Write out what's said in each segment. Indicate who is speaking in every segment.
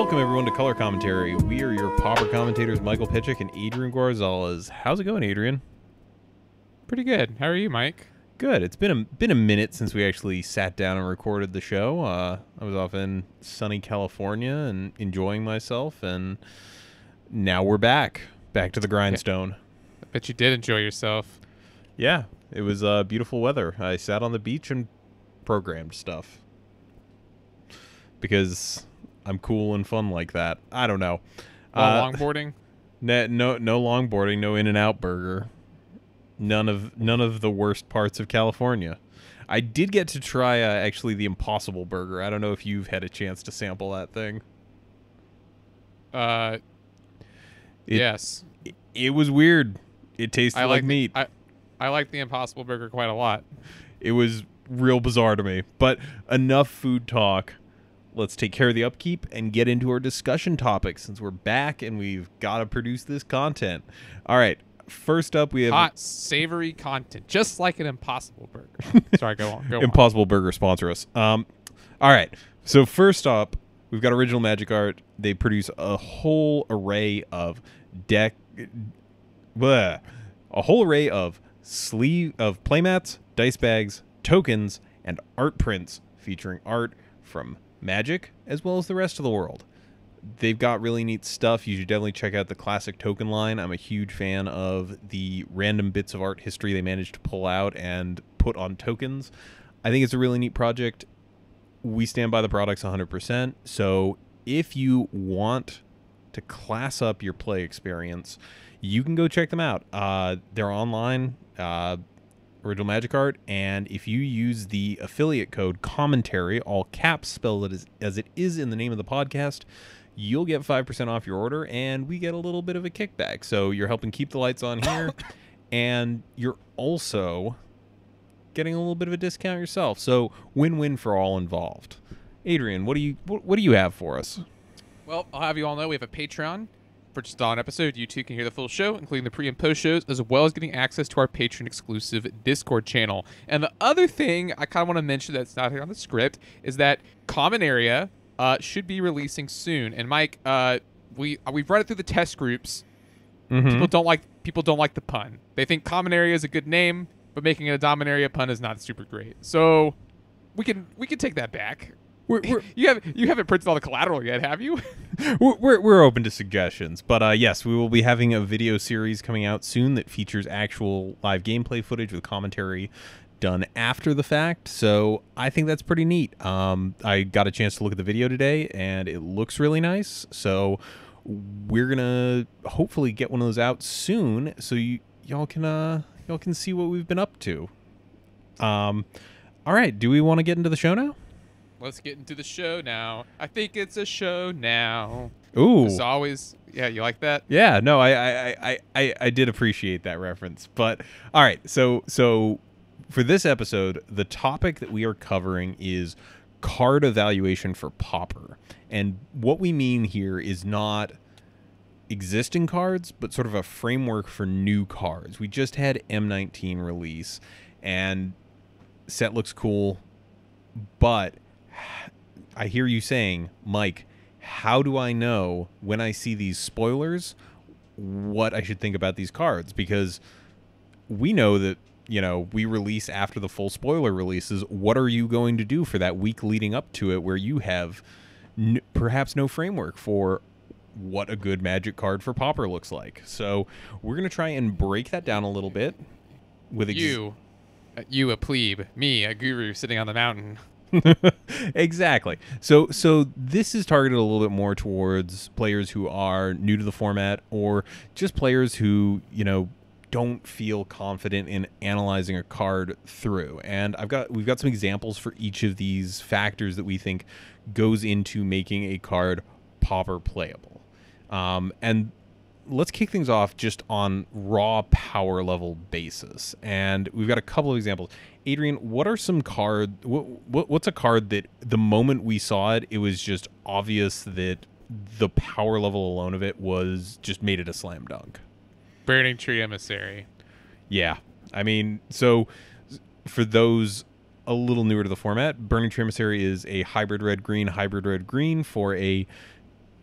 Speaker 1: Welcome, everyone, to Color Commentary. We are your pauper commentators, Michael Pitchick and Adrian Gonzalez. How's it going, Adrian?
Speaker 2: Pretty good. How are you, Mike?
Speaker 1: Good. It's been a minute since we actually sat down and recorded the show. I was off in sunny California and enjoying myself, and now we're back to the grindstone.
Speaker 2: I bet you did enjoy yourself.
Speaker 1: Yeah, it was beautiful weather. I sat on the beach and programmed stuff because I'm cool and fun like that. I don't know.
Speaker 2: Longboarding?
Speaker 1: No longboarding, no In-N-Out burger. None of the worst parts of California. I did get to try actually the Impossible Burger. I don't know if you've had a chance to sample that thing.
Speaker 2: Yes.
Speaker 1: It was weird. It tasted like meat.
Speaker 2: I like the Impossible Burger quite a lot.
Speaker 1: It was real bizarre to me. But enough food talk. Let's take care of the upkeep and get into our discussion topics since we're back and we've got to produce this content. All right. First up, we have
Speaker 2: hot, savory content, just like an Impossible Burger. Sorry, go on.
Speaker 1: Impossible Burger, sponsor us. All right. So first up, we've got Original Magic Art. They produce a whole array of playmats, dice bags, tokens, and art prints featuring art from Magic as well as the rest of the world. They've got really neat stuff. You should definitely check out the classic token line. I'm a huge fan of the random bits of art history they managed to pull out and put on tokens. I think it's a really neat project. We stand by the products 100%. So if you want to class up your play experience, you can go check them out. They're online, Original Magic Art, and if you use the affiliate code Commontary, all caps spelled as it is in the name of the podcast, you'll get 5% off your order, and we get a little bit of a kickback. So you're helping keep the lights on here, and you're also getting a little bit of a discount yourself. So win-win for all involved. Adrian, what do you have for us?
Speaker 2: Well, I'll have you all know we have a Patreon. For just on episode, you too can hear the full show, including the pre and post shows, as well as getting access to our Patreon exclusive Discord channel. And the other thing I kind of want to mention that's not here on the script is that Common Area should be releasing soon. And Mike, we've run it through the test groups.
Speaker 1: Mm-hmm.
Speaker 2: People don't like the pun. They think Common Area is a good name, but making it a Dominaria pun is not super great. So we can take that back. You haven't printed all the collateral yet, have you?
Speaker 1: We're open to suggestions, but yes, we will be having a video series coming out soon that features actual live gameplay footage with commentary done after the fact. So I think that's pretty neat. I got a chance to look at the video today, and it looks really nice. So we're gonna hopefully get one of those out soon, so y'all can see what we've been up to. All right, do we want to get into the show now?
Speaker 2: Let's get into the show now. I think it's a show now.
Speaker 1: Ooh.
Speaker 2: As always. Yeah, you like that?
Speaker 1: Yeah, no, I did appreciate that reference. But all right, so for this episode, the topic that we are covering is card evaluation for Pauper. And what we mean here is not existing cards, but sort of a framework for new cards. We just had M19 release, and set looks cool, but I hear you saying, Mike, how do I know when I see these spoilers what I should think about these cards? Because we know that, we release after the full spoiler releases. What are you going to do for that week leading up to it where you have perhaps no framework for what a good Magic card for Pauper looks like? So we're going to try and break that down a little bit with
Speaker 2: you a plebe, me, a guru sitting on the mountain.
Speaker 1: Exactly. So this is targeted a little bit more towards players who are new to the format, or just players who, don't feel confident in analyzing a card through. And we've got some examples for each of these factors that we think goes into making a card Pauper playable. And let's kick things off just on raw power level basis. And we've got a couple of examples. Adrian, what are some what's a card that the moment we saw it, it was just obvious that the power level alone of it was just made it a slam dunk?
Speaker 2: Burning Tree Emissary.
Speaker 1: Yeah. I mean, so for those a little newer to the format, Burning Tree Emissary is a hybrid red-green for a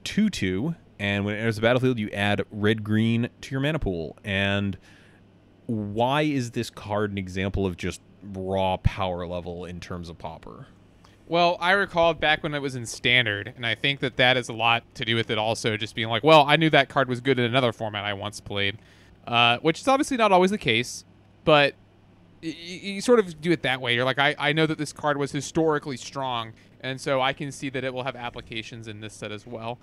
Speaker 1: 2/2, and when it enters the battlefield, you add red-green to your mana pool. And why is this card an example of just raw power level in terms of Pauper?
Speaker 2: Well, I recall back when it was in Standard, and I think that that has a lot to do with it also just being like, well, I knew that card was good in another format I once played, which is obviously not always the case, but you sort of do it that way. You're like, I know that this card was historically strong, and so I can see that it will have applications in this set as well.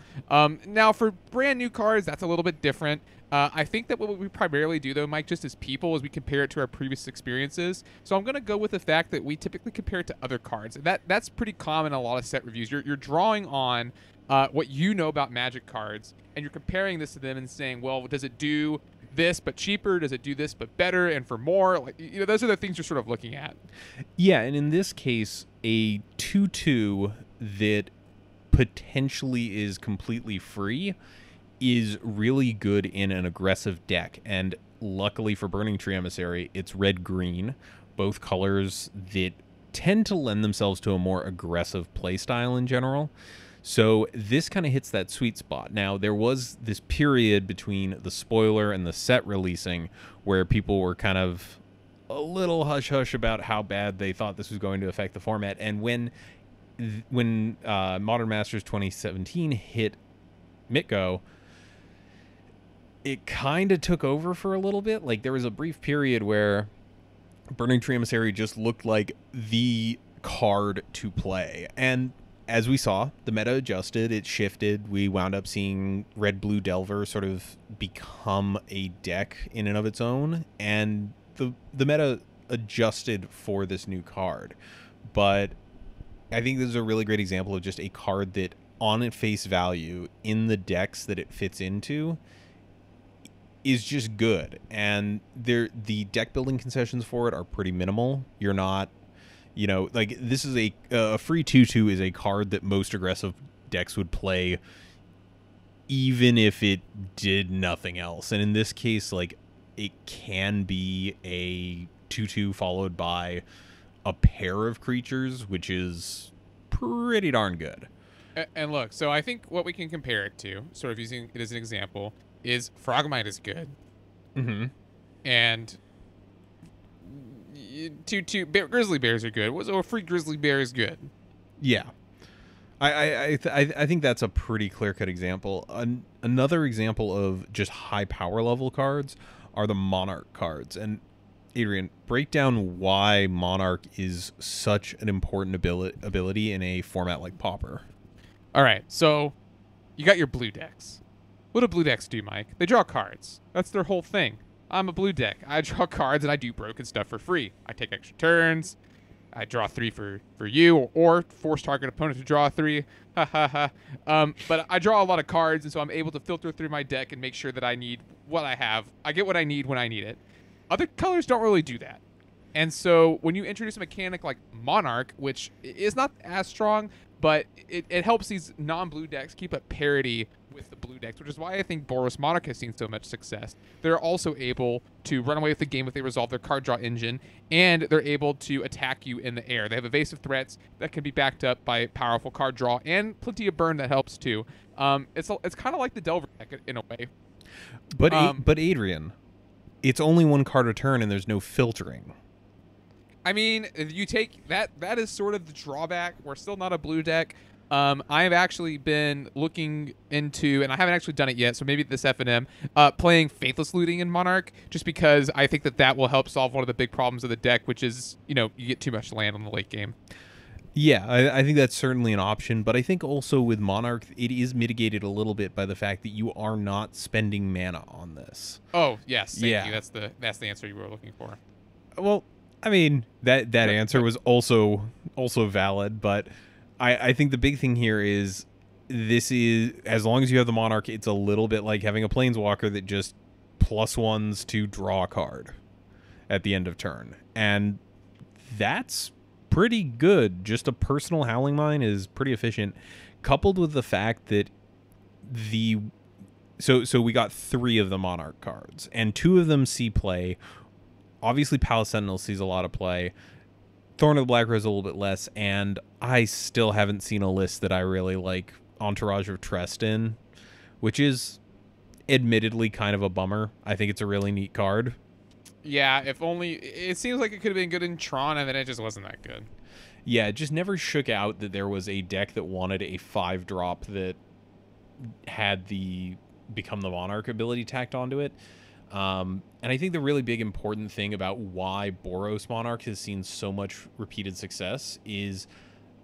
Speaker 2: Now, for brand new cards, that's a little bit different. I think that what we primarily do, though, Mike, just as people, is we compare it to our previous experiences. So I'm going to go with the fact that we typically compare it to other cards. That's pretty common in a lot of set reviews. You're drawing on what you know about Magic cards, and you're comparing this to them and saying, well, does it do this but cheaper? Does it do this but better and for more? Like, those are the things you're sort of looking at.
Speaker 1: Yeah, and in this case, a 2/2 that potentially is completely free is really good in an aggressive deck. And luckily for Burning Tree Emissary, it's red-green, both colors that tend to lend themselves to a more aggressive playstyle in general. So this kind of hits that sweet spot. Now, there was this period between the spoiler and the set releasing where people were kind of a little hush-hush about how bad they thought this was going to affect the format. And when Modern Masters 2017 hit Mitgo, it kind of took over for a little bit. Like, there was a brief period where Burning Tree Emissary just looked like the card to play. And as we saw, the meta adjusted, it shifted. We wound up seeing Red-Blue Delver sort of become a deck in and of its own, and the meta adjusted for this new card. But I think this is a really great example of just a card that, on its face value, in the decks that it fits into, is just good. And the deck building concessions for it are pretty minimal. You're not, like, this is a free 2/2 is a card that most aggressive decks would play even if it did nothing else. And in this case, like, it can be a 2/2 followed by a pair of creatures, which is pretty darn good.
Speaker 2: And look, so I think what we can compare it to, sort of using it as an example, is Frogmite is good.
Speaker 1: Mm-hmm.
Speaker 2: And Grizzly Bears are good. Or free Grizzly Bear is good.
Speaker 1: Yeah. I think that's a pretty clear-cut example. Another example of just high power level cards are the Monarch cards. And Adrian, break down why Monarch is such an important ability in a format like Pauper.
Speaker 2: All right, so you got your blue decks. What do blue decks do, Mike? They draw cards. That's their whole thing. I'm a blue deck. I draw cards and I do broken stuff for free. I take extra turns. I draw 3 for you, or force target opponent to draw 3. Ha ha ha. But I draw a lot of cards, and so I'm able to filter through my deck and make sure that I need what I have. I get what I need when I need it. Other colors don't really do that. And so when you introduce a mechanic like Monarch, which is not as strong, but it helps these non-blue decks keep at parity with the blue decks, which is why I think Boros Monarch has seen so much success. They're also able to run away with the game if they resolve their card draw engine, and they're able to attack you in the air. They have evasive threats that can be backed up by powerful card draw and plenty of burn that helps too. It's kind of like the Delver deck in a way.
Speaker 1: But Adrian, it's only one card a turn and there's no filtering.
Speaker 2: I mean, you take that is sort of the drawback. We're still not a blue deck. I have actually been looking into, and I haven't actually done it yet, so maybe this F&M, playing Faithless Looting in Monarch, just because I think that will help solve one of the big problems of the deck, which is, you get too much land on the late game.
Speaker 1: Yeah, I think that's certainly an option, but I think also with Monarch, it is mitigated a little bit by the fact that you are not spending mana on this.
Speaker 2: Oh, yes. Thank
Speaker 1: Yeah.
Speaker 2: you. That's the answer you were looking for.
Speaker 1: Well, I mean, that answer was also valid, but I think the big thing here is this is, as long as you have the Monarch, it's a little bit like having a Planeswalker that just +1s to draw a card at the end of turn. And that's pretty good. Just a personal Howling Mine is pretty efficient, coupled with the fact that so we got 3 of the Monarch cards, and 2 of them see play. Obviously, Palace Sentinel sees a lot of play. Thorn of the Black Rose a little bit less, and I still haven't seen a list that I really like Entourage of Trest in. which is admittedly kind of a bummer. I think it's a really neat card.
Speaker 2: Yeah, if only it seems like it could have been good in Tron, and then it just wasn't that good.
Speaker 1: Yeah, it just never shook out that there was a deck that wanted a 5-drop that had the Become the Monarch ability tacked onto it. And I think the really big important thing about why Boros Monarch has seen so much repeated success is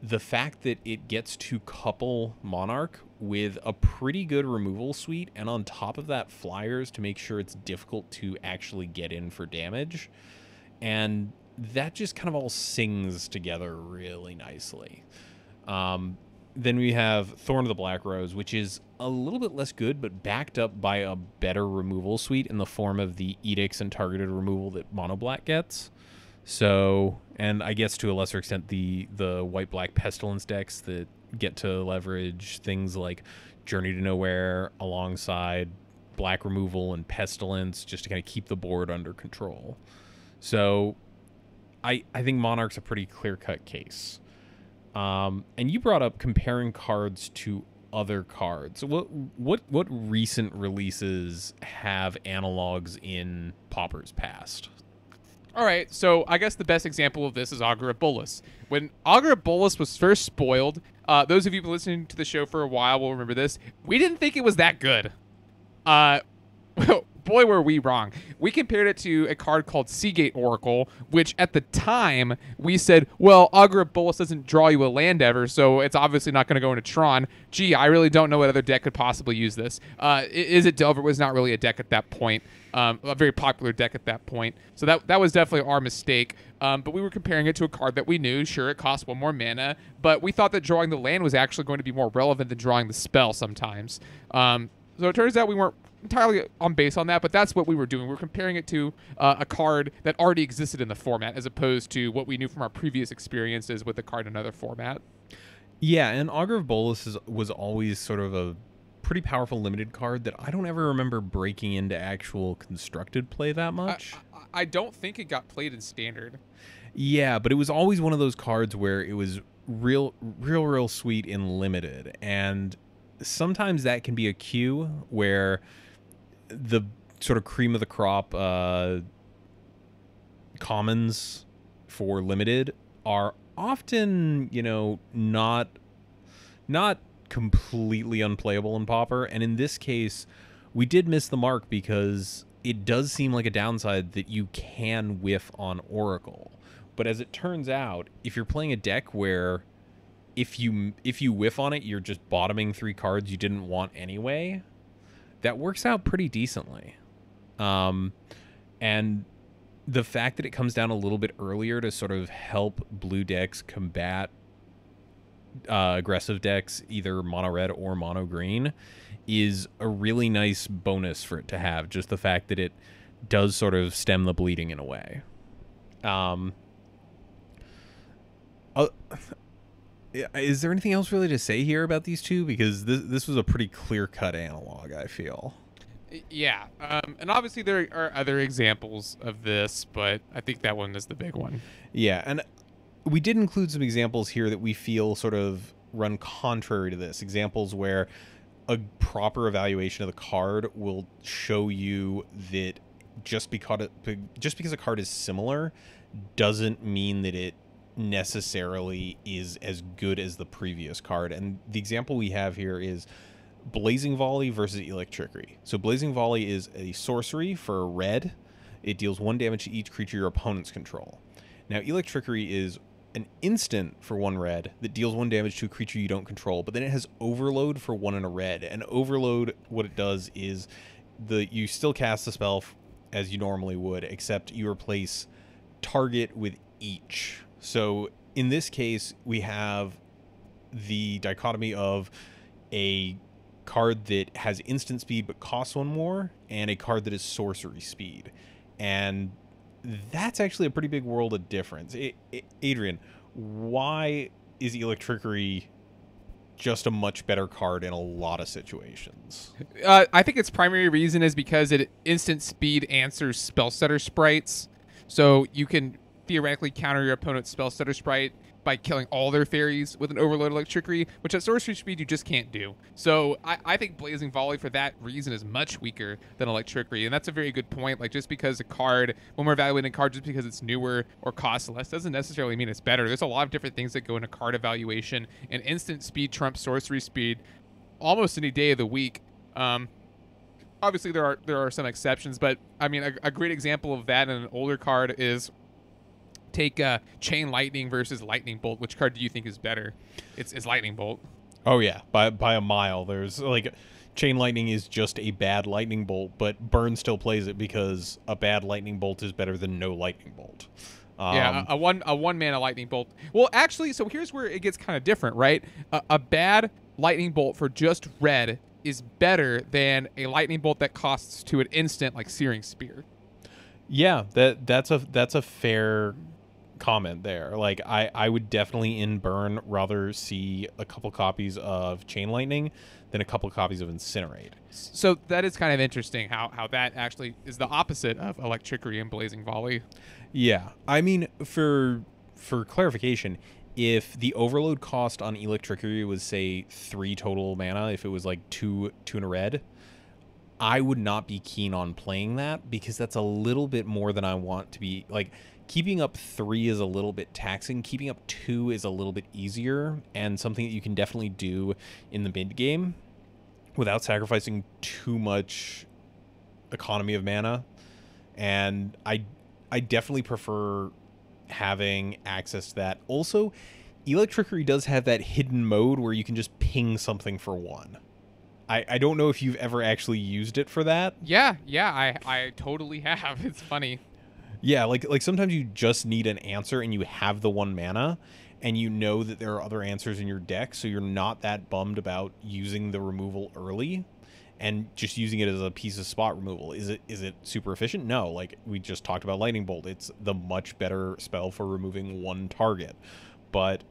Speaker 1: the fact that it gets to couple Monarch with a pretty good removal suite, and on top of that, flyers to make sure it's difficult to actually get in for damage. And that just kind of all sings together really nicely. Then we have Thorn of the Black Rose, which is a little bit less good, but backed up by a better removal suite in the form of the edicts and targeted removal that Mono Black gets. So, and I guess to a lesser extent, the white-black Pestilence decks that get to leverage things like Journey to Nowhere alongside black removal and Pestilence just to kind of keep the board under control. So I think Monarch's a pretty clear-cut case. And you brought up comparing cards to other cards. What recent releases have analogs in Pauper's past?
Speaker 2: All right, so I guess the best example of this is Augur of Bolas. When Augur of Bolas was first spoiled, those of you who've been listening to the show for a while will remember this. We didn't think it was that good. Boy, were we wrong. We compared it to a card called Seagate Oracle, which at the time we said, well, Augur of Bolas doesn't draw you a land ever, so it's obviously not going to go into Tron. Gee, I really don't know what other deck could possibly use this. Is it Delver? Was not really a deck at that point. A very popular deck at that point. So that was definitely our mistake. But we were comparing it to a card that we knew. Sure, it cost 1 more mana, but we thought that drawing the land was actually going to be more relevant than drawing the spell sometimes. So it turns out we weren't entirely on base on that, but that's what we were doing. We were comparing it to a card that already existed in the format as opposed to what we knew from our previous experiences with the card in another format.
Speaker 1: Yeah, and Augur of Bolas was always sort of a pretty powerful limited card that I don't ever remember breaking into actual constructed play that much.
Speaker 2: I don't think it got played in Standard.
Speaker 1: Yeah, but it was always one of those cards where it was real sweet in limited, and sometimes that can be a cue where the sort of cream of the crop commons for limited are often, not completely unplayable in Pauper. And in this case, we did miss the mark because it does seem like a downside that you can whiff on Oracle. But as it turns out, if you're playing a deck where if you whiff on it, you're just bottoming 3 cards you didn't want anyway, that works out pretty decently. And the fact that it comes down a little bit earlier to sort of help blue decks combat aggressive decks, either mono red or mono green, is a really nice bonus for it to have. Just the fact that it does sort of stem the bleeding in a way. Is there anything else really to say here about these two? Because this was a pretty clear-cut analog, I feel.
Speaker 2: Yeah, and obviously there are other examples of this, but I think that one is the big one.
Speaker 1: Yeah, and we did include some examples here that we feel sort of run contrary to this. Examples where a proper evaluation of the card will show you that just because a card is similar doesn't mean that it necessarily is as good as the previous card. And the example we have here is Blazing Volley versus Electrickery. So Blazing Volley is a sorcery for red. It deals 1 damage to each creature your opponents control. Now Electrickery is an instant for 1 red that deals 1 damage to a creature you don't control, but then it has Overload for 1 and a red. And Overload, what it does is you still cast the spell as you normally would, except you replace target with each. So in this case, we have the dichotomy of a card that has instant speed but costs 1 more, and a card that is sorcery speed. And that's actually a pretty big world of difference. Adrian, why is Electrickery just a much better card in a lot of situations?
Speaker 2: I think its primary reason is because it instant speed answers Spellstutter sprites. So you can theoretically counter your opponent's Spellstutter sprite by killing all their fairies with an overload Electricity, which at sorcery speed you just can't do. So I think Blazing Volley for that reason is much weaker than Electricity, and that's a very good point. Like, just because a card, when we're evaluating a card, just because it's newer or costs less doesn't necessarily mean it's better. There's a lot of different things that go into card evaluation, and instant speed trumps sorcery speed almost any day of the week. Obviously there are some exceptions, but I mean a great example of that in an older card is take Chain Lightning versus Lightning Bolt. Which card do you think is better? It's Lightning Bolt.
Speaker 1: Oh yeah, by a mile. There's like Chain Lightning is just a bad Lightning Bolt, but Burn still plays it because a bad Lightning Bolt is better than no Lightning Bolt.
Speaker 2: Yeah, a one mana Lightning Bolt. Well, actually, so here's where it gets kind of different, right? A bad Lightning Bolt for just red is better than a Lightning Bolt that costs to an instant like Searing Spear.
Speaker 1: Yeah, that's a fair comment there. Like I would definitely in Burn rather see a couple copies of Chain Lightning than a couple copies of Incinerate.
Speaker 2: So that is kind of interesting how that actually is the opposite of Electricity and Blazing Volley.
Speaker 1: Yeah, I mean, for clarification, if the overload cost on Electricity was, say, 3 total mana, if it was like 2 in a red, I would not be keen on playing that because that's a little bit more than I want to be. Like, keeping up 3 is a little bit taxing. Keeping up 2 is a little bit easier and something that you can definitely do in the mid game without sacrificing too much economy of mana. And I definitely prefer having access to that. Also, Electricity does have that hidden mode where you can just ping something for 1. I don't know if you've ever actually used it for that.
Speaker 2: Yeah, I totally have. It's funny.
Speaker 1: Yeah, like sometimes you just need an answer and you have the 1 mana and you know that there are other answers in your deck, so you're not that bummed about using the removal early and just using it as a piece of spot removal. Is it super efficient? No, like we just talked about Lightning Bolt. It's the much better spell for removing 1 target. But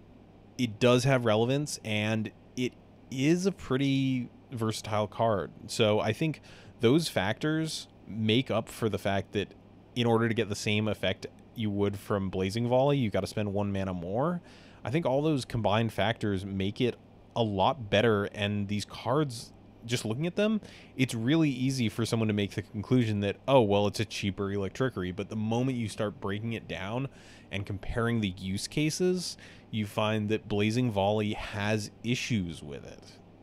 Speaker 1: it does have relevance and it is a pretty versatile card. So I think those factors make up for the fact that in order to get the same effect you would from Blazing Volley, you got to spend 1 mana more. I think all those combined factors make it a lot better, and these cards, just looking at them, it's really easy for someone to make the conclusion that, oh, well, it's a cheaper Electricity. But the moment you start breaking it down and comparing the use cases, you find that Blazing Volley has issues with it.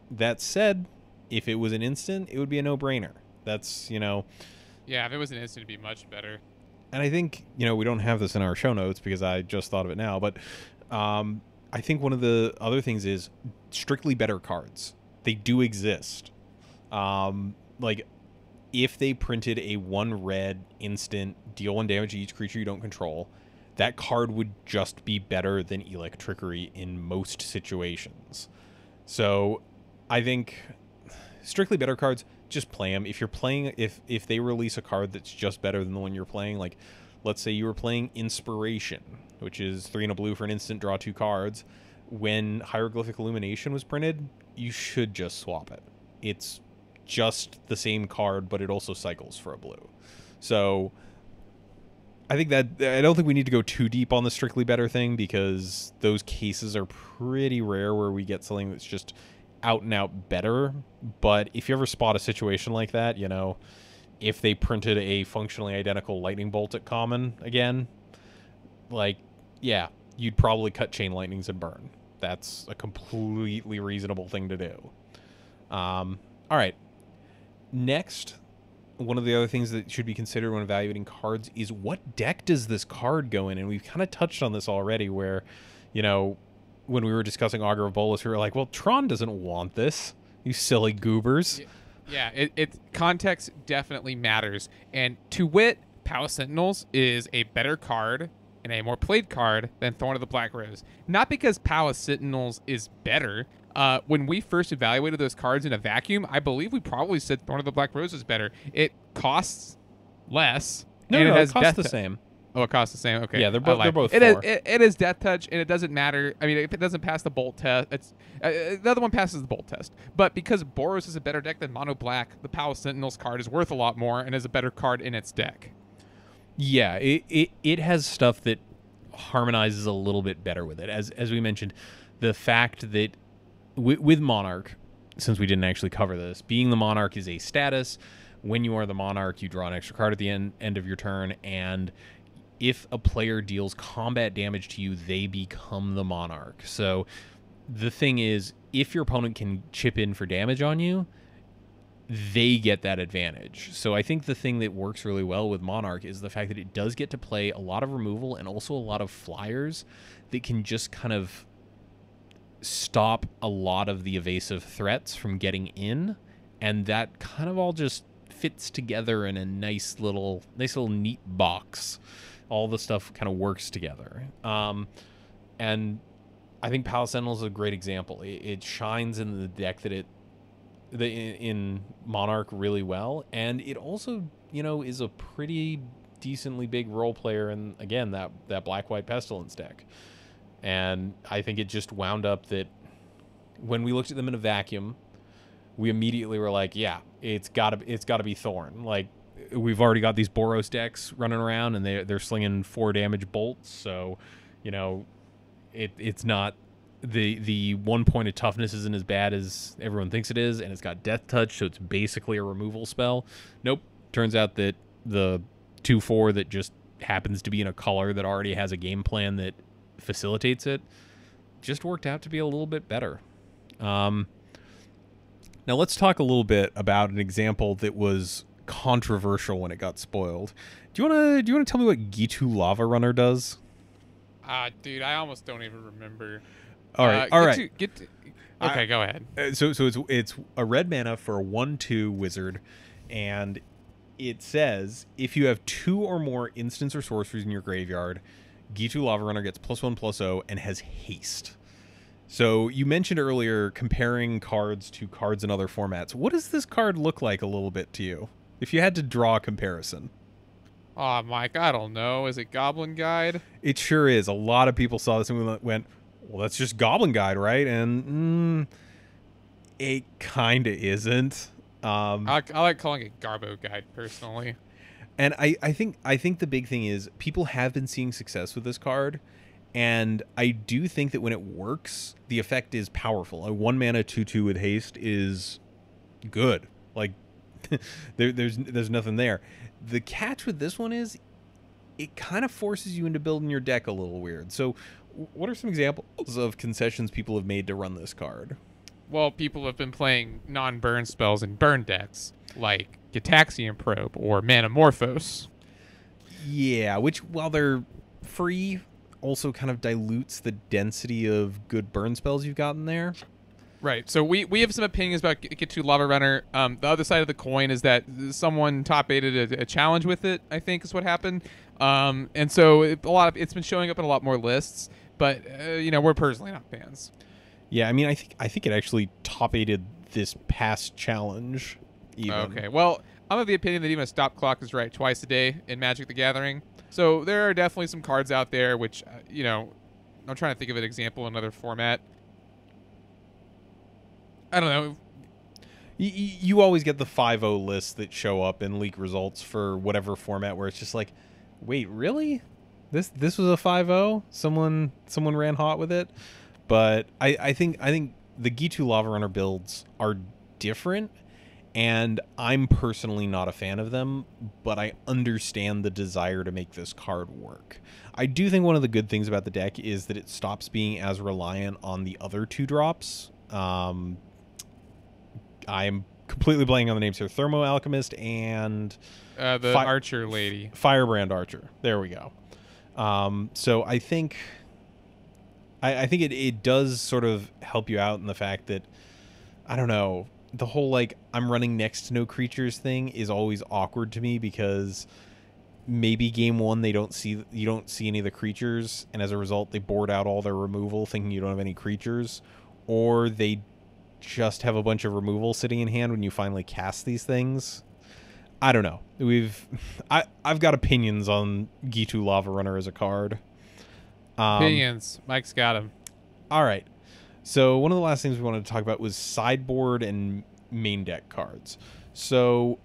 Speaker 1: That said, if it was an instant, it would be a no-brainer. That's,
Speaker 2: Yeah, if it was an instant, it'd be much better.
Speaker 1: And I think, we don't have this in our show notes because I just thought of it now, but I think one of the other things is strictly better cards. They do exist. Like, if they printed a 1 red instant, deal 1 damage to each creature you don't control, that card would just be better than Electricity in most situations. So, I think strictly better cards, just play them. If you're playing, if they release a card that's just better than the one you're playing, like, let's say you were playing Inspiration, which is 3 and a blue for an instant, draw 2 cards. When Hieroglyphic Illumination was printed, you should just swap it. It's just the same card, but it also cycles for a blue. So I think that I don't think we need to go too deep on the strictly better thing because those cases are pretty rare where we get something that's just out and out better. But if you ever spot a situation like that, if they printed a functionally identical Lightning Bolt at common again, like, yeah, you'd probably cut Chain Lightnings and Burn. That's a completely reasonable thing to do. All right. Next, one of the other things that should be considered when evaluating cards is what deck does this card go in? And we've kind of touched on this already where, when we were discussing Augur of Bolas, we were like, well, Tron doesn't want this, you silly goobers.
Speaker 2: Yeah, it context definitely matters. And to wit, Palace Sentinels is a better card and a more played card than Thorn of the Black Rose. Not because Palace Sentinels is better. When we first evaluated those cards in a vacuum, I believe we probably said Thorn of the Black Rose is better. It costs less.
Speaker 1: No,
Speaker 2: and
Speaker 1: it
Speaker 2: has
Speaker 1: costs the same.
Speaker 2: Oh, it costs the same. Okay.
Speaker 1: Yeah, they're both 4.
Speaker 2: It is Death Touch, and it doesn't matter. I mean, if it doesn't pass the Bolt test, it's the other one passes the Bolt test. But because Boros is a better deck than Mono Black, the Palace Sentinels card is worth a lot more and is a better card in its deck.
Speaker 1: Yeah, it has stuff that harmonizes a little bit better with it. As we mentioned, the fact that with Monarch, since we didn't actually cover this, being the Monarch is a status. When you are the Monarch, you draw an extra card at the end of your turn, and if a player deals combat damage to you, they become the Monarch. So the thing is, if your opponent can chip in for damage on you, they get that advantage. So I think the thing that works really well with Monarch is the fact that it does get to play a lot of removal and also a lot of flyers that can just kind of stop a lot of the evasive threats from getting in, and that kind of all just fits together in a nice little neat box. All the stuff kind of works together. And I think Palace Sentinel is a great example. It shines in the deck in Monarch really well, and it also, is a pretty decently big role player in, again, that Black-White Pestilence deck. And I think it just wound up that when we looked at them in a vacuum, we immediately were like, yeah, it's gotta be Thorn. Like, we've already got these Boros decks running around, and they're slinging 4 damage bolts, so it's not the 1 point of toughness isn't as bad as everyone thinks it is, and it's got Death Touch, so it's basically a removal spell. Nope. Turns out that the 2/4 that just happens to be in a color that already has a game plan that facilitates it just worked out to be a little bit better. Now let's talk a little bit about an example that was controversial when it got spoiled. Do you want to tell me what Gitu Lava Runner does?
Speaker 2: Dude, I almost don't even remember.
Speaker 1: All right.
Speaker 2: Okay, go ahead.
Speaker 1: So it's a red mana for a 1/2 wizard, and it says if you have 2 or more instants or sorceries in your graveyard, Gitu Lava Runner gets +1/+0 and has haste. So you mentioned earlier comparing cards to cards in other formats. What does this card look like a little bit to you, if you had to draw a comparison?
Speaker 2: Oh, Mike, I don't know. Is it Goblin Guide?
Speaker 1: It sure is. A lot of people saw this and went, well, that's just Goblin Guide, right? And it kind of isn't.
Speaker 2: I like calling it Garbo Guide, personally.
Speaker 1: And I think the big thing is people have been seeing success with this card, and I do think that when it works, the effect is powerful. A 1 mana 2/2 with haste is good. Like there's nothing there. The catch with this one is it kind of forces you into building your deck a little weird. So what are some examples of concessions people have made to run this card?
Speaker 2: Well, people have been playing non-burn spells in burn decks, like Gitaxian Probe or Manamorphose.
Speaker 1: Yeah, which, while they're free, also kind of dilutes the density of good burn spells you've got in there.
Speaker 2: Right. So we have some opinions about Gitu Lava Runner. The other side of the coin is that someone top-aided a challenge with it, I think is what happened. And so it's been showing up in a lot more lists, but we're personally not fans.
Speaker 1: Yeah, I mean, I think it actually top-aided this past challenge even.
Speaker 2: Okay. Well, I'm of the opinion that even a stop clock is right twice a day in Magic the Gathering. So there are definitely some cards out there which, I'm trying to think of an example in another format. I don't know.
Speaker 1: You always get the 5-0 lists that show up and leak results for whatever format where it's just like, wait, really? This was a 5-0? Someone ran hot with it? But I think the Gitu Lava Runner builds are different, and I'm personally not a fan of them, but I understand the desire to make this card work. I do think one of the good things about the deck is that it stops being as reliant on the other 2-drops. I'm completely blanking on the names here. Thermo Alchemist and
Speaker 2: the Archer lady.
Speaker 1: Firebrand Archer. There we go. So I think it does sort of help you out in the fact that, I don't know, the whole like I'm running next to no creatures thing is always awkward to me, because maybe game 1 you don't see any of the creatures, and as a result they board out all their removal thinking you don't have any creatures, or they just have a bunch of removal sitting in hand when you finally cast these things. I don't know. I've got opinions on Gitu Lava Runner as a card.
Speaker 2: Opinions. Mike's got them.
Speaker 1: All right. So one of the last things we wanted to talk about was sideboard and main deck cards. So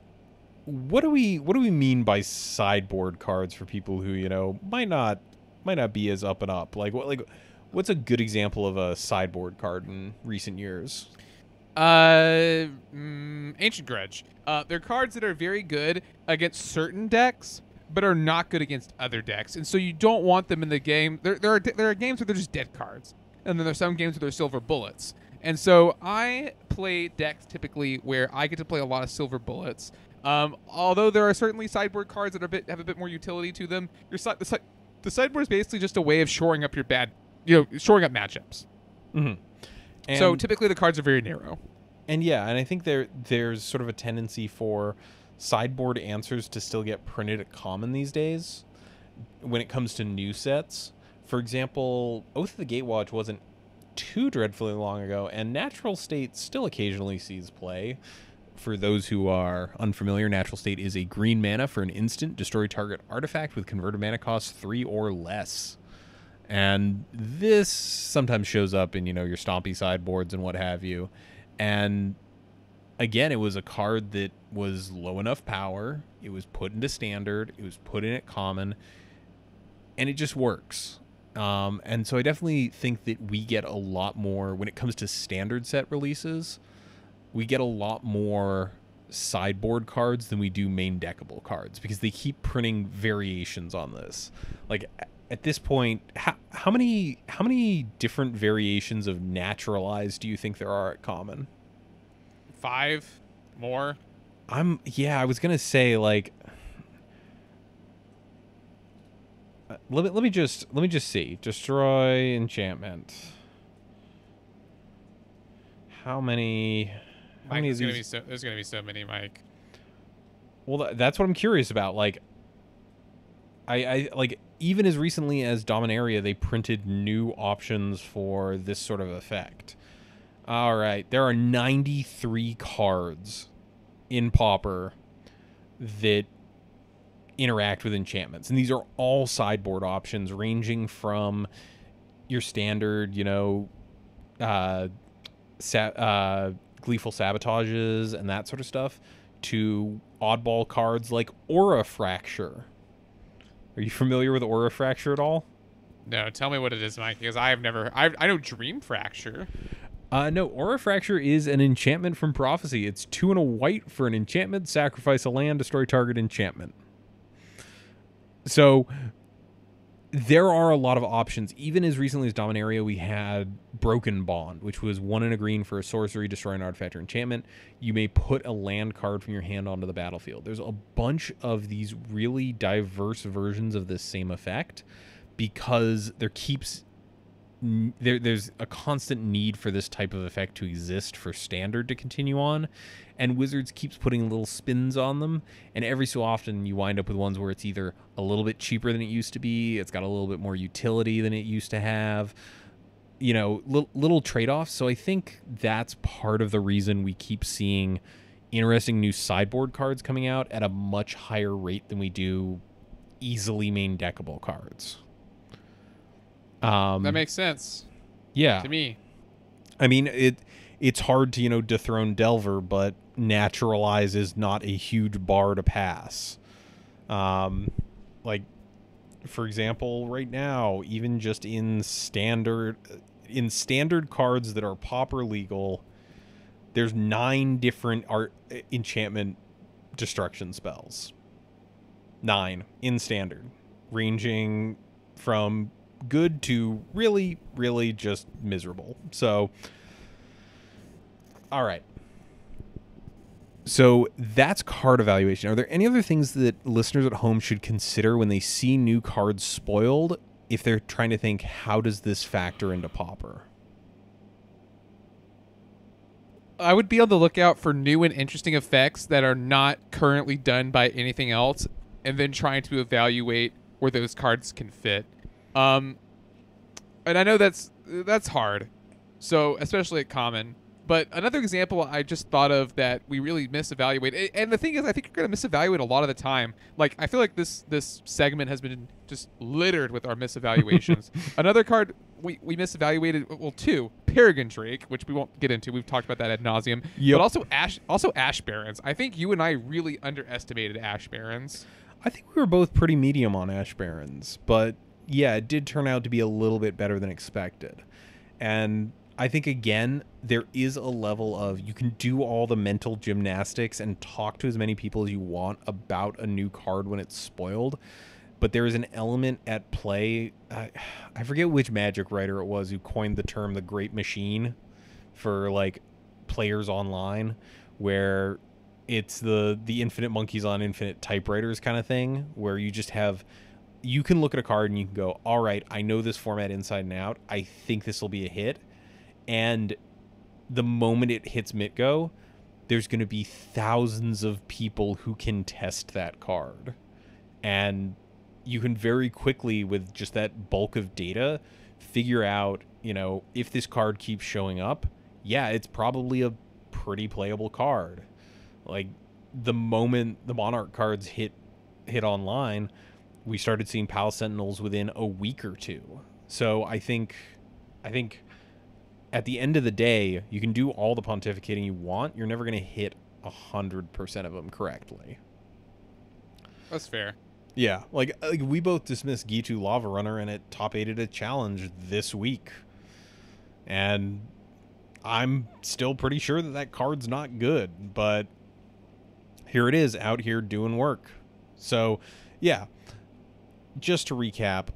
Speaker 1: what do we mean by sideboard cards for people who, might not be as up and up. What's a good example of a sideboard card in recent years?
Speaker 2: Ancient Grudge. They're cards that are very good against certain decks, but are not good against other decks, and so you don't want them in the game. There are games where they're just dead cards, and then there's some games where they're silver bullets. And so I play decks typically where I get to play a lot of silver bullets. Although there are certainly sideboard cards that have a bit more utility to them. The sideboard is basically just a way of shoring up shoring up matchups.
Speaker 1: Mm-hmm.
Speaker 2: So typically the cards are very narrow.
Speaker 1: And I think there's sort of a tendency for sideboard answers to still get printed at common these days when it comes to new sets. For example, Oath of the Gatewatch wasn't too dreadfully long ago, and Natural State still occasionally sees play. For those who are unfamiliar, Natural State is a green mana for an instant. Destroy target artifact with converted mana cost 3 or less. And this sometimes shows up in, your Stompy sideboards and what have you. And again, it was a card that was low enough power. It was put into standard. It was put in at common. And it just works. And so I definitely think that we get a lot more, when it comes to standard set releases, we get a lot more sideboard cards than we do main deckable cards, because they keep printing variations on this. Like, at this point, how many different variations of naturalized do you think there are at common?
Speaker 2: 5 more.
Speaker 1: I was gonna say, like, let me just see. Destroy enchantment. How many?
Speaker 2: Mike, there's gonna be so many, Mike.
Speaker 1: Well, that's what I'm curious about. Like, I like, even as recently as Dominaria, they printed new options for this sort of effect. All right, there are 93 cards in Pauper that interact with enchantments, and these are all sideboard options, ranging from your standard, gleeful sabotages and that sort of stuff, to oddball cards like Aura Fracture. Are you familiar with Aura Fracture at all?
Speaker 2: No, tell me what it is, Mike, because I know Dream Fracture.
Speaker 1: No, Aura Fracture is an enchantment from Prophecy. It's 2 and a white for an enchantment. Sacrifice a land, destroy target enchantment. So there are a lot of options. Even as recently as Dominaria, we had Broken Bond, which was 1 and a green for a sorcery, destroy an artifact or enchantment. You may put a land card from your hand onto the battlefield. There's a bunch of these really diverse versions of this same effect, because there's a constant need for this type of effect to exist for standard to continue on, and Wizards keeps putting little spins on them, and every so often you wind up with ones where it's either a little bit cheaper than it used to be, it's got a little bit more utility than it used to have, little trade-offs. So I think that's part of the reason we keep seeing interesting new sideboard cards coming out at a much higher rate than we do easily main deckable cards.
Speaker 2: That makes sense.
Speaker 1: Yeah.
Speaker 2: To me.
Speaker 1: I mean, it's hard to, dethrone Delver, but naturalize is not a huge bar to pass. Like, for example, right now, even just in standard cards that are pauper legal, there's 9 different enchantment destruction spells. 9 in standard, ranging from good to really, really just miserable. So, all right. So that's card evaluation. Are there any other things that listeners at home should consider when they see new cards spoiled, if they're trying to think, how does this factor into Pauper?
Speaker 2: I would be on the lookout for new and interesting effects that are not currently done by anything else, and then trying to evaluate where those cards can fit. And I know that's hard, so especially at common. But another example I just thought of that we really misevaluate, and the thing is, I think you're going to misevaluate a lot of the time. Like, I feel like this segment has been just littered with our misevaluations. Another card we misevaluated, well, 2, Peregrine Drake, which we won't get into. We've talked about that ad nauseum.
Speaker 1: Yep.
Speaker 2: But also Ash Barons. I think you and I really underestimated Ash Barons.
Speaker 1: I think we were both pretty medium on Ash Barons, but yeah, it did turn out to be a little bit better than expected. And I think, again, there is a level of you can do all the mental gymnastics and talk to as many people as you want about a new card when it's spoiled. But there is an element at play. I forget which Magic writer it was who coined the term the Great Machine for like players online, where it's the infinite monkeys on infinite typewriters kind of thing, where you just have, you can look at a card and you can go, all right, I know this format inside and out. I think this will be a hit. And the moment it hits Mitgo, there's going to be thousands of people who can test that card. And you can very quickly, with just that bulk of data, figure out, you know, if this card keeps showing up, yeah, it's probably a pretty playable card. Like, the moment the Monarch cards hit online, we started seeing Pal Sentinels within a week or two. So I think at the end of the day, you can do all the pontificating you want. You're never going to hit 100% of them correctly.
Speaker 2: That's fair.
Speaker 1: Yeah, like we both dismissed Gitu Lava Runner, and it top 8'd a challenge this week. And I'm still pretty sure that card's not good, but here it is out here doing work. So, yeah, just to recap,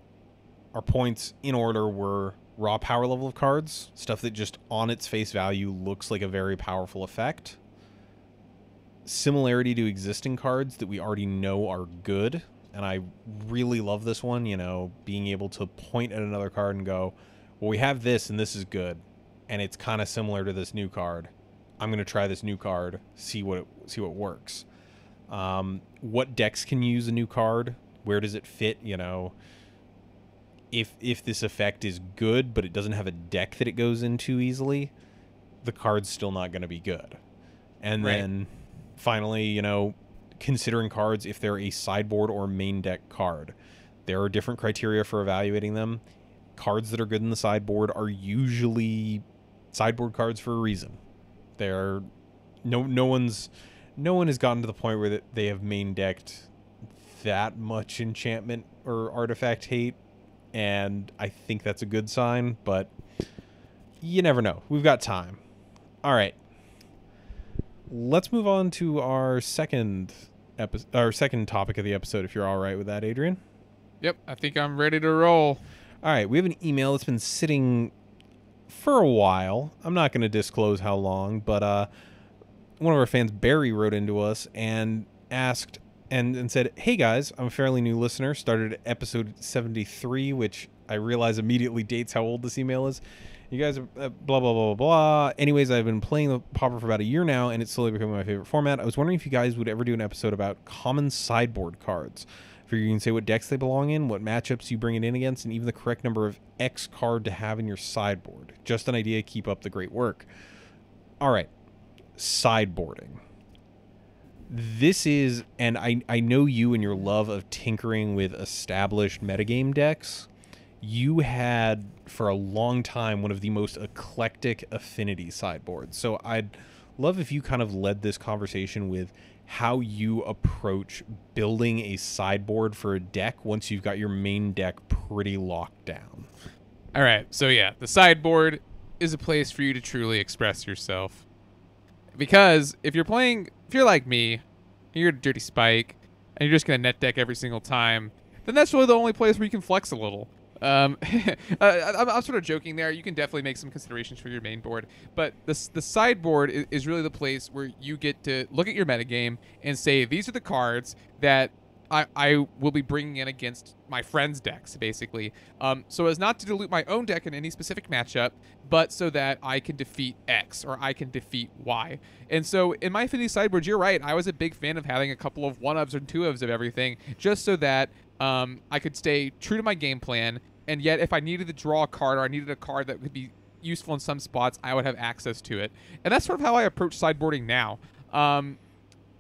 Speaker 1: our points in order were raw power level of cards, stuff that just on its face value looks like a very powerful effect. Similarity to existing cards that we already know are good, and I really love this one, you know, being able to point at another card and go, well, we have this and this is good, and it's kind of similar to this new card. I'm going to try this new card, see what works. What decks can use a new card? Where does it fit, you know? If this effect is good, but it doesn't have a deck that it goes into easily, the card's still not going to be good. And then finally, you know, considering cards if they're a sideboard or main deck card. There are different criteria for evaluating them. Cards that are good in the sideboard are usually sideboard cards for a reason. They're no one has gotten to the point where they have main decked that much enchantment or artifact hate, and I think that's a good sign, but you never know. We've got time. All right. Let's move on to our second topic of the episode, if you're all right with that, Adrian.
Speaker 2: Yep, I think I'm ready to roll.
Speaker 1: All right, we have an email that's been sitting for a while. I'm not going to disclose how long, but one of our fans, Barry, wrote into us and asked and said, hey guys, I'm a fairly new listener, started at episode 73, which I realize immediately dates how old this email is. You guys are blah, blah, blah, blah, blah. Anyways, I've been playing the Pauper for about a year now, and it's slowly becoming my favorite format. I was wondering if you guys would ever do an episode about common sideboard cards. You can say what decks they belong in, what matchups you bring it in against, and even the correct number of X card to have in your sideboard. Just an idea. Keep up the great work. All right. Sideboarding. This is, and I know you and your love of tinkering with established metagame decks. You had, for a long time, one of the most eclectic affinity sideboards. So I'd love if you kind of led this conversation with how you approach building a sideboard for a deck once you've got your main deck pretty locked down.
Speaker 2: All right, so yeah, the sideboard is a place for you to truly express yourself. Because if you're like me, you're a dirty spike, and you're just going to net deck every single time, then that's really the only place where you can flex a little. I'm sort of joking there. You can definitely make some considerations for your main board, but the sideboard is really the place where you get to look at your metagame and say, these are the cards that I will be bringing in against my friends' decks, basically. So as not to dilute my own deck in any specific matchup, but so that I can defeat X or I can defeat Y. And so in my affinity sideboards, you're right. I was a big fan of having a couple of 1-ofs and 2-ofs of everything, just so that I could stay true to my game plan. And yet, if I needed to draw a card or I needed a card that could be useful in some spots, I would have access to it. And that's sort of how I approach sideboarding now.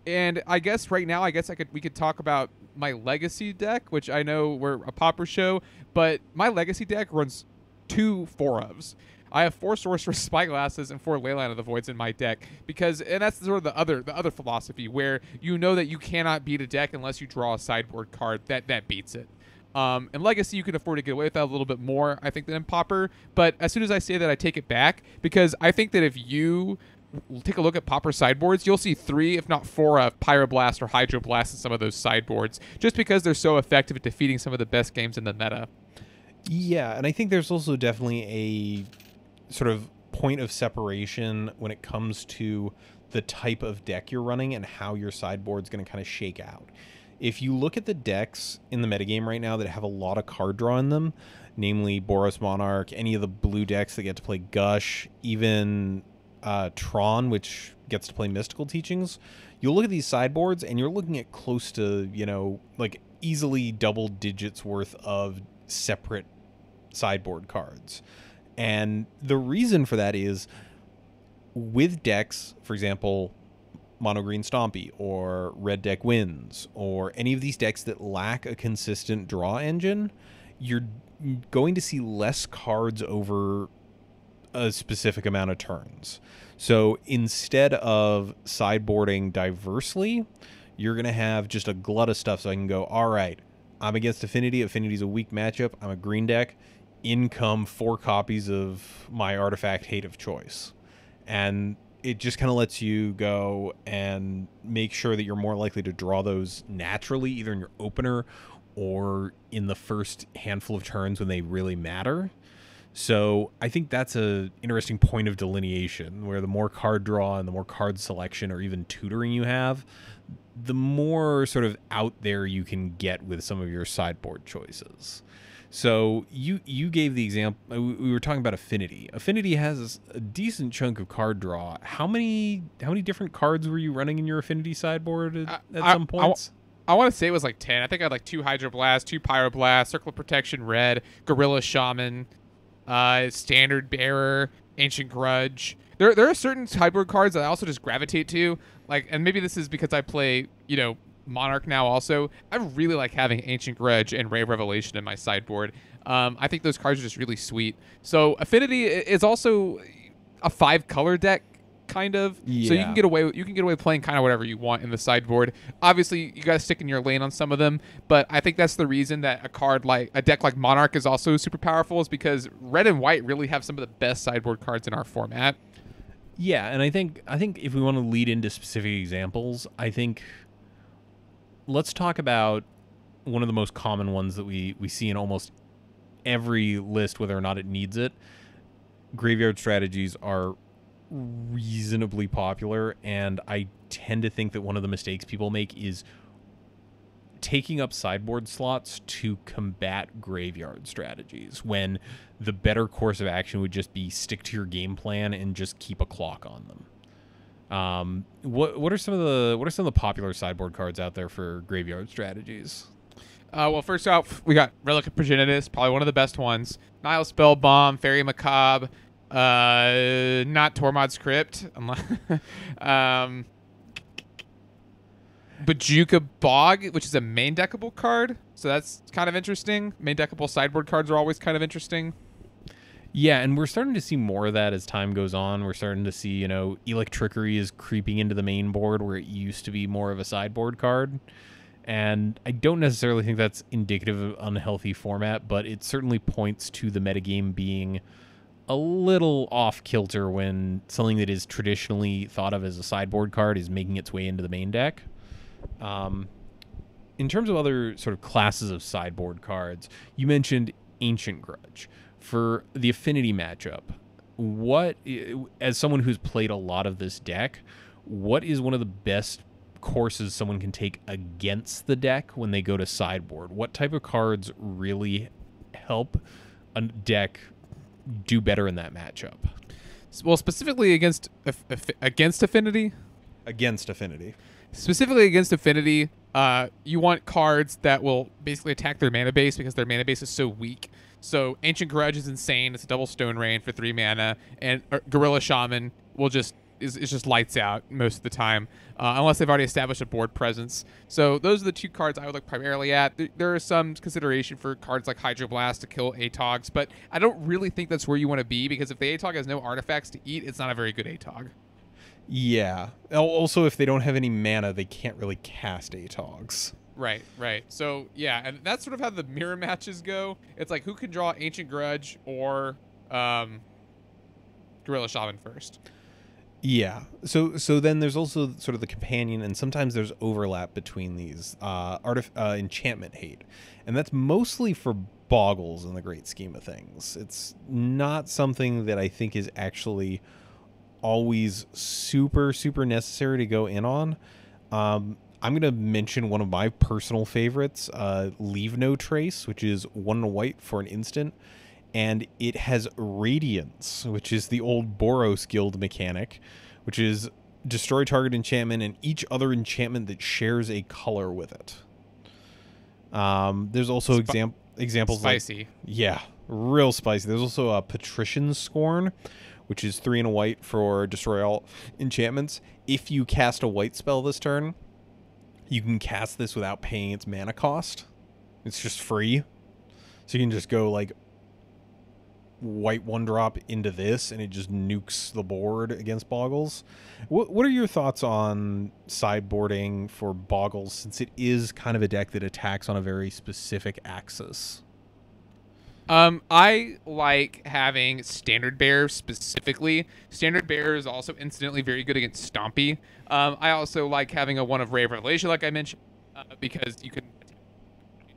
Speaker 2: And I guess right now, we could talk about my legacy deck, which I know we're a Pauper show, but my legacy deck runs 2 4-ofs. I have 4 Sorcerous Spyglasses and 4 Leyline of the Voids in my deck and that's sort of the other philosophy where you know that you cannot beat a deck unless you draw a sideboard card that beats it. In Legacy, you can afford to get away with that a little bit more, I think, than in Pauper. But as soon as I say that, I take it back, because I think that if you take a look at Pauper sideboards, you'll see 3, if not 4, of Pyroblast or Hydroblast in some of those sideboards, just because they're so effective at defeating some of the best games in the meta.
Speaker 1: Yeah, and I think there's also definitely a sort of point of separation when it comes to the type of deck you're running and how your sideboard's going to kind of shake out. If you look at the decks in the metagame right now that have a lot of card draw in them, namely Boros Monarch, any of the blue decks that get to play Gush, even Tron, which gets to play Mystical Teachings, you'll look at these sideboards and you're looking at close to, like easily double digits worth of separate sideboard cards. And the reason for that is with decks, for example, Mono Green Stompy or Red Deck Wins or any of these decks that lack a consistent draw engine, you're going to see less cards over a specific amount of turns. So instead of sideboarding diversely, you're going to have just a glut of stuff. So I can go, all right, I'm against Affinity. Affinity's a weak matchup. I'm a green deck. In come 4 copies of my artifact Hate of choice. And it just kind of lets you go and make sure that you're more likely to draw those naturally, either in your opener or in the first handful of turns when they really matter. So I think that's a interesting point of delineation, where the more card draw and the more card selection or even tutoring you have, the more sort of out there you can get with some of your sideboard choices. So you gave the example, we were talking about Affinity. Affinity has a decent chunk of card draw. How many different cards were you running in your Affinity sideboard at some points?
Speaker 2: I want to say it was like 10. I think I had like 2 Hydroblast, 2 Pyroblast, Circle of Protection Red, Gorilla Shaman, Standard Bearer, Ancient Grudge. There are certain sideboard cards that I also just gravitate to, like, and maybe this is because I play, Monarch now also. I really like having Ancient Grudge and Ray of Revelation in my sideboard. I think those cards are just really sweet. So Affinity is also a 5-color deck, kind of.
Speaker 1: Yeah.
Speaker 2: So you can get away playing kind of whatever you want in the sideboard. Obviously, you got to stick in your lane on some of them, but I think that's the reason that a deck like Monarch is also super powerful, is because red and white really have some of the best sideboard cards in our format.
Speaker 1: Yeah, and I think if we want to lead into specific examples, I think let's talk about one of the most common ones that we see in almost every list, whether or not it needs it. Graveyard strategies are reasonably popular, and I tend to think that one of the mistakes people make is taking up sideboard slots to combat graveyard strategies, when the better course of action would just be stick to your game plan and just keep a clock on them. What are some of the popular sideboard cards out there for graveyard strategies?
Speaker 2: Well, first off, we got Relic of Progenitus, probably one of the best ones. Nile Spellbomb, Fairy Macabre, not Tormod's Crypt, Bajuka Bog, which is a main deckable card, so that's kind of interesting. Main deckable sideboard cards are always kind of interesting.
Speaker 1: Yeah, and we're starting to see more of that as time goes on. We're starting to see, Electrickery is creeping into the main board where it used to be more of a sideboard card. And I don't necessarily think that's indicative of unhealthy format, but it certainly points to the metagame being a little off-kilter when something that is traditionally thought of as a sideboard card is making its way into the main deck. In terms of other sort of classes of sideboard cards, you mentioned Ancient Grudge. For the Affinity matchup, as someone who's played a lot of this deck, what is one of the best courses someone can take against the deck when they go to sideboard? What type of cards really help a deck do better in that matchup?
Speaker 2: Well, specifically against Affinity?
Speaker 1: Against Affinity.
Speaker 2: Specifically against Affinity, you want cards that will basically attack their mana base, because their mana base is so weak. So Ancient Grudge is insane. It's a double Stone Rain for 3 mana, and Gorilla Shaman is just lights out most of the time, unless they've already established a board presence. So those are the 2 cards I would look primarily at. There is some consideration for cards like Hydroblast to kill Atogs, but I don't really think that's where you want to be, because if the Atog has no artifacts to eat, it's not a very good Atog.
Speaker 1: Yeah. Also, if they don't have any mana, they can't really cast Atogs.
Speaker 2: Right. So yeah, and that's sort of how the mirror matches go. It's like who can draw Ancient Grudge or Gorilla Shaman first.
Speaker 1: Yeah. So then there's also sort of the companion, and sometimes there's overlap between these enchantment hate, and that's mostly for boggles in the great scheme of things. It's not something that I think is actually always super necessary to go in on. I'm going to mention one of my personal favorites, Leave No Trace, which is 1 white for an instant. And it has Radiance, which is the old Boros Guild mechanic, which is destroy target enchantment and each other enchantment that shares a color with it. There's also examples
Speaker 2: spicy.
Speaker 1: like... Yeah, real spicy. There's also a Patrician Scorn, which is 3 and a white for destroy all enchantments. If you cast a white spell this turn, you can cast this without paying its mana cost. It's just free. So you can just go like white 1-drop into this and it just nukes the board against boggles. What are your thoughts on sideboarding for boggles, since it is kind of a deck that attacks on a very specific axis?
Speaker 2: I like having Standard Bearer specifically. Standard Bearer is also incidentally very good against Stompy. I also like having a one of Ray of Revelation, like I mentioned, because you can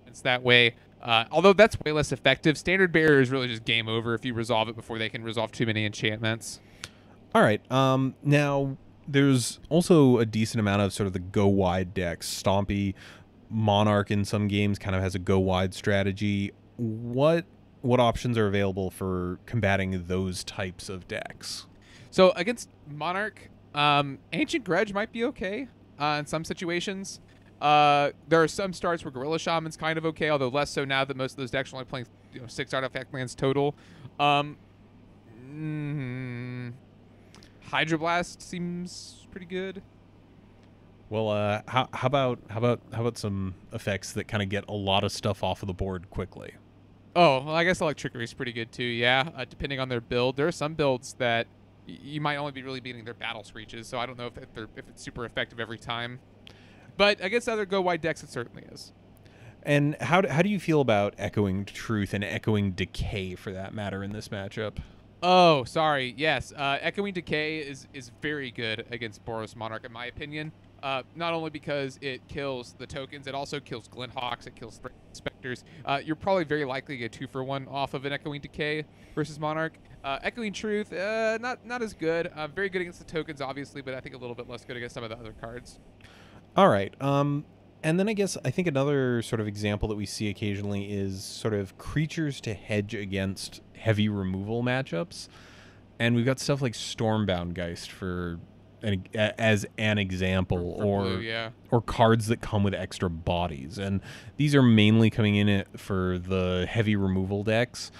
Speaker 2: it's that way. Although that's way less effective. Standard Bearer is really just game over if you resolve it before they can resolve too many enchantments.
Speaker 1: All right. Now there's also a decent amount of sort of the go wide decks. Stompy, Monarch in some games kind of has a go wide strategy. What options are available for combating those types of decks?
Speaker 2: So against Monarch, Ancient Grudge might be okay in some situations. There are some starts where Gorilla Shaman's kind of okay, although less so now that most of those decks are only playing 6 artifact lands total. Hydroblast seems pretty good.
Speaker 1: Well, how about some effects that kind of get a lot of stuff off of the board quickly?
Speaker 2: Oh, well, I guess Electricity is pretty good too. Yeah, depending on their build, there are some builds that you might only be really beating their battle screeches. So I don't know if it's super effective every time. But against other go wide decks, it certainly is.
Speaker 1: And how do you feel about Echoing Truth and Echoing Decay, for that matter, in this matchup?
Speaker 2: Oh, sorry. Yes, Echoing Decay is very good against Boros Monarch, in my opinion. Not only because it kills the tokens, it also kills Glinthawks, it kills Specters. You're probably very likely to get 2-for-1 off of an Echoing Decay versus Monarch. Echoing Truth, not as good. Very good against the tokens, obviously, but I think a little bit less good against some of the other cards.
Speaker 1: All right. And then I think another sort of example that we see occasionally is sort of creatures to hedge against heavy removal matchups. And we've got stuff like Stormbound Geist as an example,
Speaker 2: for blue, yeah.
Speaker 1: Or cards that come with extra bodies. And these are mainly coming in for the heavy removal decks.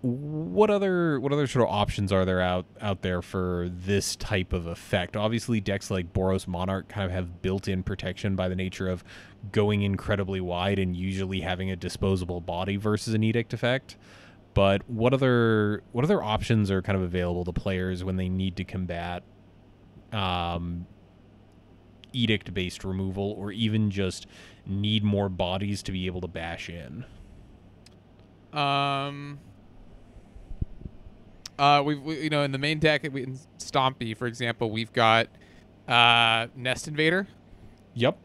Speaker 1: What other sort of options are there out there for this type of effect? Obviously, decks like Boros Monarch kind of have built-in protection by the nature of going incredibly wide and usually having a disposable body versus an Edict effect. But what other options are kind of available to players when they need to combat Edict-based removal, or even just need more bodies to be able to bash in?
Speaker 2: We in the main deck in Stompy, for example, we've got Nest Invader.
Speaker 1: Yep.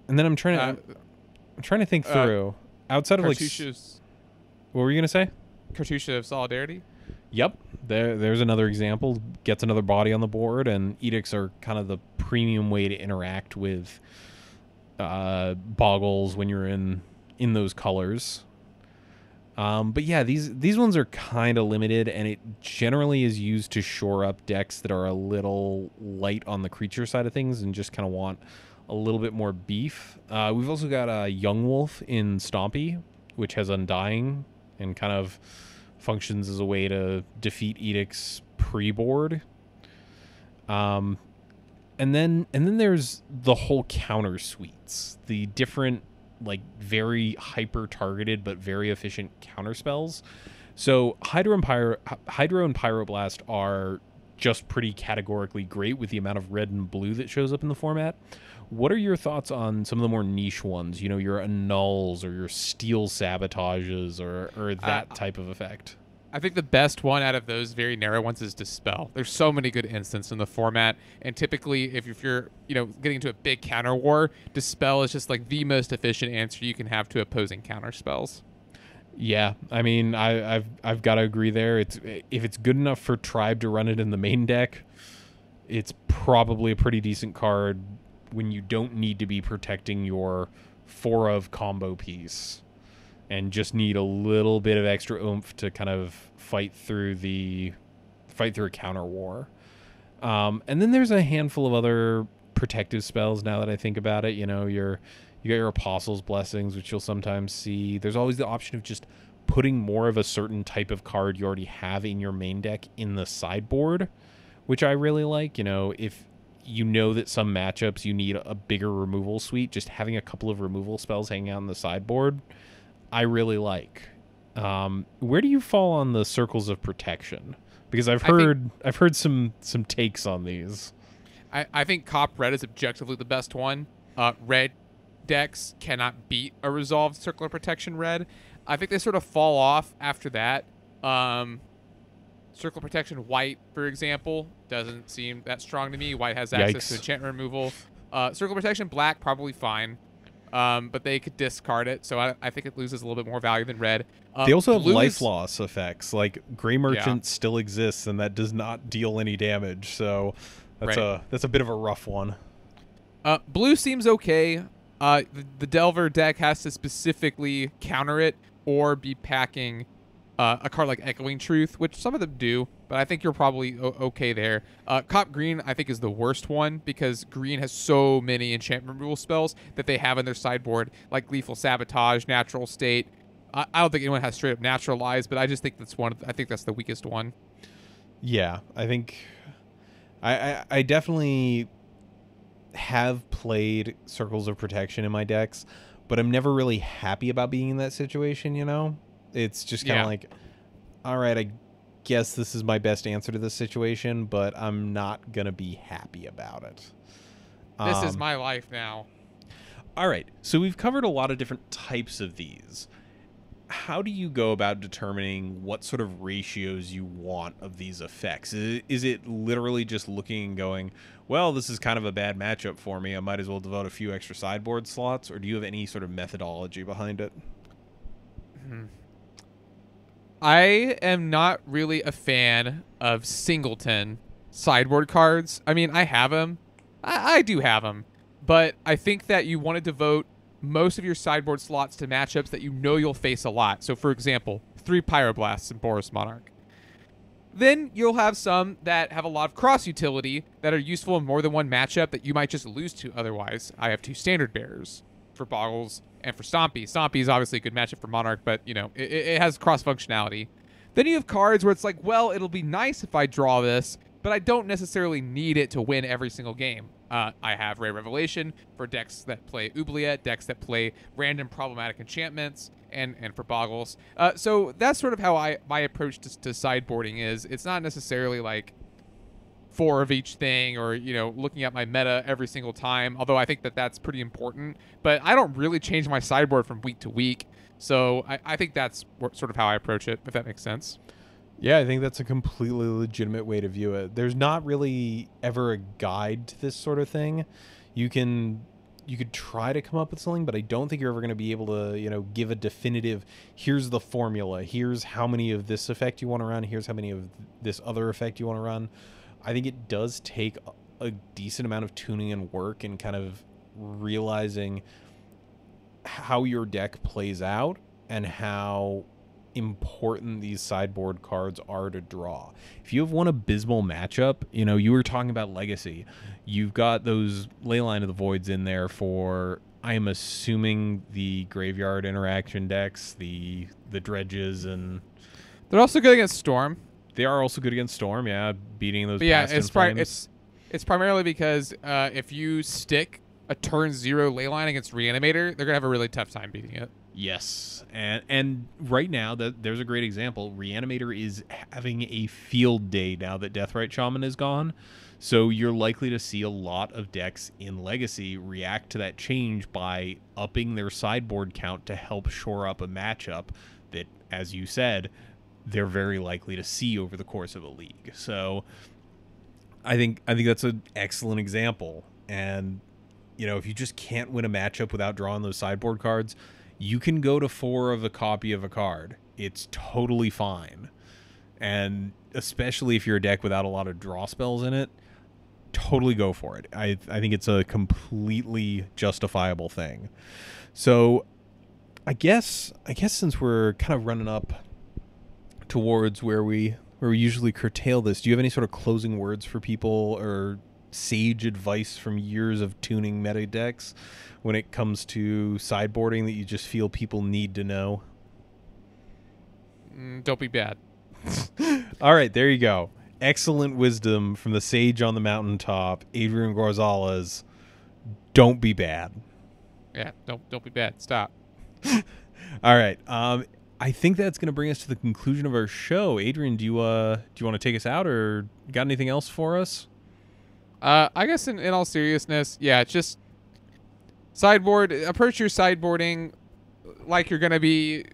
Speaker 1: And then I'm trying to think through outside of
Speaker 2: Cartouches.
Speaker 1: What were you gonna say?
Speaker 2: Cartouche of Solidarity.
Speaker 1: Yep. There's another example. Gets another body on the board, and Edicts are kind of the premium way to interact with boggles when you're in those colors. But yeah, these ones are kind of limited, and it generally is used to shore up decks that are a little light on the creature side of things and just kind of want a little bit more beef. We've also got a Young Wolf in Stompy, which has Undying and kind of functions as a way to defeat Edicts pre-board. And then there's the whole counter suites, the different, like, very hyper targeted but very efficient counter spells. So Hydro and Pyroblast are just pretty categorically great with the amount of red and blue that shows up in the format. What are your thoughts on some of the more niche ones? You know, your annuls or your steel sabotages or that type of effect?
Speaker 2: I think the best one out of those very narrow ones is Dispel. There's so many good instances in the format, and typically if you're getting into a big counter war, Dispel is just like the most efficient answer you can have to opposing counter spells.
Speaker 1: Yeah, I mean, I've got to agree there. If it's good enough for Tribe to run it in the main deck, it's probably a pretty decent card when you don't need to be protecting your 4 of combo piece and just need a little bit of extra oomph to kind of fight through a counter war. And then there's a handful of other protective spells now that I think about it. You know, you got your Apostle's Blessings, which you'll sometimes see. There's always the option of just putting more of a certain type of card you already have in your main deck in the sideboard, which I really like. You know, if you know that some matchups you need a bigger removal suite, just having a couple of removal spells hanging out on the sideboard, I really like. Where do you fall on the Circles of Protection? Because I've heard some takes on these.
Speaker 2: I think Cop Red is objectively the best one. Red decks cannot beat a resolved Circle of Protection red. I think they sort of fall off after that. Circle of Protection White, for example, doesn't seem that strong to me. White has access to enchantment removal. Circle of Protection Black, probably fine. But they could discard it, so I think it loses a little bit more value than red.
Speaker 1: They also have life loss effects. Like Gray Merchant still exists, and that does not deal any damage. So that's a bit of a rough one.
Speaker 2: Blue seems okay. The Delver deck has to specifically counter it or be packing a card like Echoing Truth, which some of them do, but I think you're probably okay there. Cop Green, I think, is the worst one because Green has so many enchantment removal spells that they have in their sideboard, like Lethal Sabotage, Natural State. I don't think anyone has straight up Naturalize, but I just think I think that's the weakest one.
Speaker 1: Yeah, I think I definitely have played Circles of Protection in my decks, but I'm never really happy about being in that situation, you know? It's just kind of like, all right, I guess this is my best answer to this situation, but I'm not going to be happy about it.
Speaker 2: This is my life now.
Speaker 1: All right, so we've covered a lot of different types of these. How do you go about determining what sort of ratios you want of these effects? Is it literally just looking and going, well, this is kind of a bad matchup for me, I might as well devote a few extra sideboard slots, or do you have any sort of methodology behind it?
Speaker 2: I am not really a fan of singleton sideboard cards. I mean, I have them. I do have them. But I think that you want to devote most of your sideboard slots to matchups that you know you'll face a lot. So, for example, 3 Pyroblasts in Boros Monarch. Then you'll have some that have a lot of cross utility that are useful in more than one matchup that you might just lose to otherwise. I have 2 Standard Bearers for Boggles and for Stompy. Stompy is obviously a good matchup for Monarch, but, you know, it has cross functionality. Then you have cards where it's like, well, it'll be nice if I draw this, but I don't necessarily need it to win every single game. I have Ray Revelation for decks that play Oubliette, decks that play random problematic enchantments, and for Boggles. So that's sort of how my approach to sideboarding is. It's not necessarily like 4 of each thing or, you know, looking at my meta every single time, although I think that that's pretty important. But I don't really change my sideboard from week to week. So I think that's sort of how I approach it, if that makes sense.
Speaker 1: Yeah, I think that's a completely legitimate way to view it. There's not really ever a guide to this sort of thing. You could try to come up with something, but I don't think you're ever going to be able to, you know, give a definitive, here's the formula, here's how many of this effect you want to run, here's how many of this other effect you want to run. I think it does take a decent amount of tuning and work and kind of realizing how your deck plays out and how important these sideboard cards are to draw. If you have one abysmal matchup, you know, you were talking about Legacy, you've got those Leyline of the Voids in there for, I am assuming, the graveyard interaction decks, the dredges, and
Speaker 2: they're also good against Storm.
Speaker 1: They are also good against Storm, yeah, beating those.
Speaker 2: But yeah, it's primarily because if you stick a turn 0 leyline against Reanimator, they're gonna have a really tough time beating it.
Speaker 1: Yes, and right now there's a great example. Reanimator is having a field day now that Deathrite Shaman is gone, so you're likely to see a lot of decks in Legacy react to that change by upping their sideboard count to help shore up a matchup that, as you said, they're very likely to see over the course of a league. So I think that's an excellent example. And if you just can't win a matchup without drawing those sideboard cards, you can go to 4 of a copy of a card. It's totally fine. And especially if you're a deck without a lot of draw spells in it, totally go for it. I think it's a completely justifiable thing. So I guess since we're kind of running up towards where we usually curtail this, do you have any sort of closing words for people or sage advice from years of tuning meta decks when it comes to sideboarding that you just feel people need to know?
Speaker 2: Don't be bad.
Speaker 1: All right, there you go. Excellent wisdom from the sage on the mountaintop, Adrian Gonzalez. Don't be bad.
Speaker 2: Yeah, don't be bad. Stop.
Speaker 1: All right. I think that's going to bring us to the conclusion of our show. Adrian, do you want to take us out, or got anything else for us?
Speaker 2: I guess in all seriousness, yeah, just approach your sideboarding like you're going to be,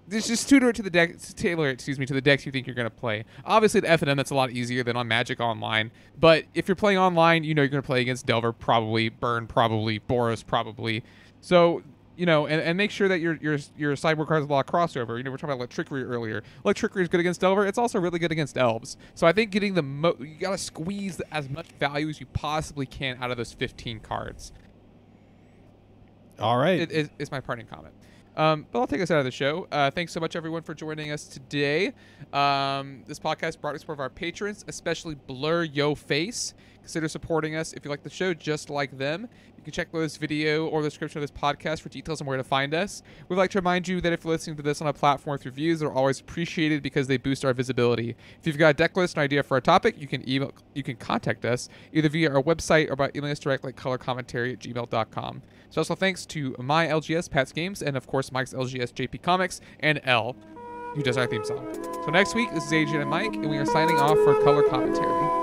Speaker 2: just tailor it to the the decks you think you're going to play. Obviously, at FNM, that's a lot easier than on Magic Online, but if you're playing online, you're going to play against Delver, probably, Burn, probably, Boros, probably. So, and make sure that your sideboard cards have a lot of crossover. We're talking about Trickery earlier. Trickery is good against Delver. It's also really good against Elves. So I think getting you got to squeeze as much value as you possibly can out of those 15 cards.
Speaker 1: All right.
Speaker 2: It's my parting comment. But I'll take us out of the show. Thanks so much, everyone, for joining us today. This podcast brought us one of our patrons, especially Blur Yo Face. Consider supporting us if you like the show just like them. You can check this video or the description of this podcast for details on where to find us. We'd like to remind you that if you're listening to this on a platform with reviews, they're always appreciated because they boost our visibility. If you've got a deck list, an idea for a topic, you can contact us either via our website or by emailing us directly at colorcommentary@gmail.com. Special thanks to my LGS, Pat's Games, and of course Mike's LGS, JP Comics, and L, who does our theme song. So next week, this is Adrian and Mike, and we are signing off for Color Commentary.